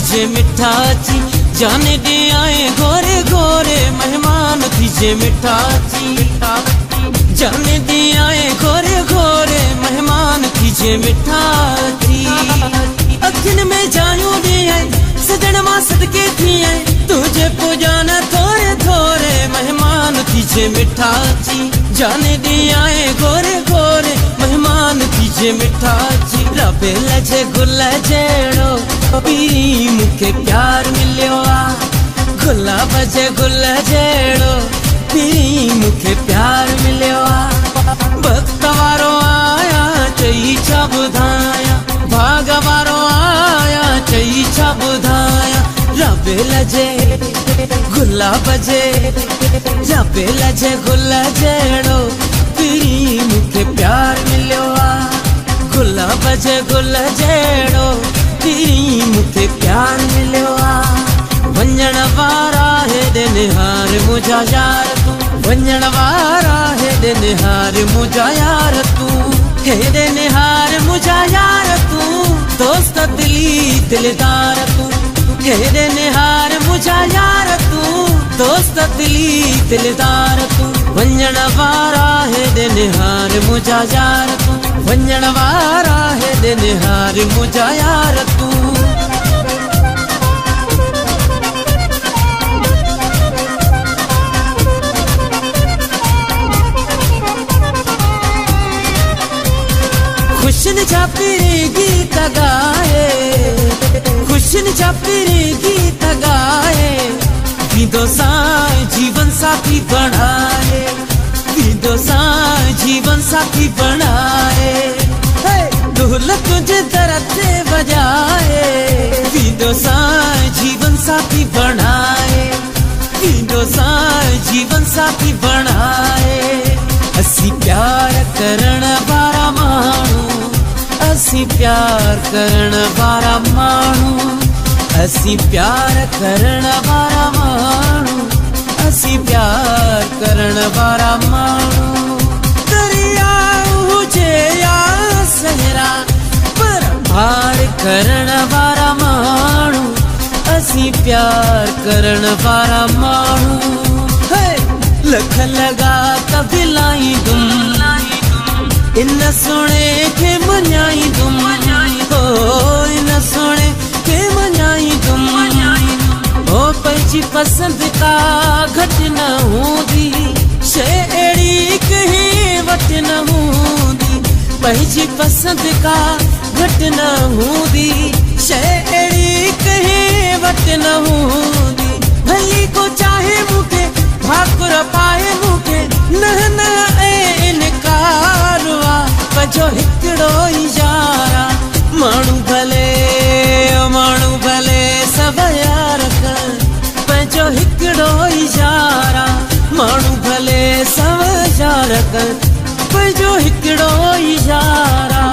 थीजे मिठा ची, जाने दे आए गोरे गोरे मेहमान थीजे मिठा ची, जाने दे आए गोरे गोरे मेहमान थीजे मिठा ची। अखिन में जायूं दे आए सजन मां सदके थी आए, तुझे पुजाना थोरे थोरे मेहमान थीजे मिठा ची, जाने दे आए गोरे गोरे मेहमान थीजे मिठा ची। रबे लजे गुल जेड़ो पीरी मुखे प्यार मिलियो आ, गुलाब जे गुल जेड़ो पीरी मुखे प्यार मिलियो आ। वक्त वारो आया चई छा ॿुधाया, भाग वारो आया चई छा ॿुधाया। रबे लजे गुलाब जे, रबे लजे गुल जेड़ो पीरी मुखे प्यार मिलियो आ, गुलाब जे गुल जेड़ो पीरी मुखे प्यार मिलियो आ। वंजण वारा हेॾे निहार मुंहिंजा यार तूं, वंजण वारा हेॾे निहार मुंहिंजा यार तूं, हेॾे निहार मुंहिंजा यार तूं, दोस्त दिली दिलदार तूं, हेॾे निहार मुंहिंजा यार तूं, दोस्त दिली दिलदार तूं। वंजण वारा हेॾे निहार मुंहिंजा यार तूं, वंजण वारा हेॾे निहार मुंहिंजा यार तूं। खुशन जा पीरी गीत गाए, खुशन जा पीरी गीत गाए, गीतों सा जीवन साथी बढ़ाए, गीतों सा जीवन साथी बढ़ाए। ढोल तुझे दर्द से बजाए, गीतों सा जीवन साथी बढ़ाए, गीतों सा जीवन साथी बढ़ाए। असी प्यार करण वारा माण्हू, असी प्यार करण वारा माण्हू, असी प्यार करण वारा माण्हू, असी प्यार करण वारा माण्हू। दरिया हुजे या सहरा पर पार करण वारा माण्हू, असी प्यार करण वारा माण्हू। लख लगा कभी लाई तुम, इन सोने के मनाई तुम, हो इन सोने के मनाई तुम। ओ पंहिंजी पसंद का घट न हूंदी, शइ अहिड़ी कहीं वट न हूंदी, पंहिंजी पसंद का घट न हूंदी, शइ अहिड़ी कहीं वट न हूंदी। भली को चाहे मूंखे भाकुर पाए मूंखे न न इनकार आ, पंहिंजो हिकिड़ो ई यारा। माण्हू भले सभु यार कनि, पंहिंजो हिकिड़ो ई यारा। माण्हू भले सभु यार कनि, पंहिंजो हिकिड़ो ई यारा।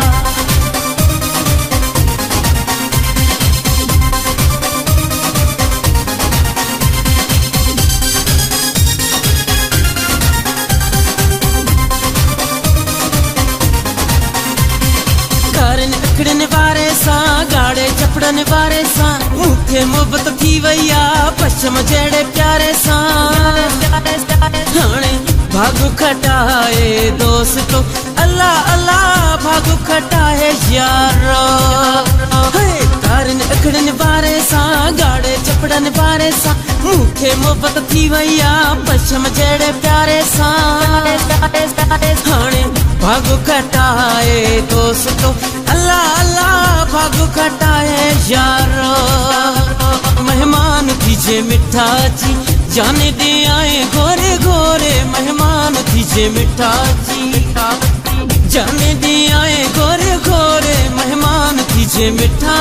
अखड़न वारे सां गाड़े चपड़न वारे सां, मूंखे मोहबत थी वई आ पश्चिम जहिड़े प्यारे सां। हाणे भागु खटाए दोस्तो, अल्लाह अल्लाह भागु खटाए यारो। कारन अखड़न वारे सां गाड़े चपड़न वारे सां, मूंखे मोहबत थी वई आ पश्चिम जहिड़े प्यारे सां। हाणे भागु खटाए दोस्तो, अल्लाह अल्लाह भागु खटाए यारो। मेहमान थीजे मिठा ची, जाने दे आए गोरे गोरे मेहमान थीजे मिठा ची, जाने दे आए गोरे गोरे मेहमान थीजे मिठा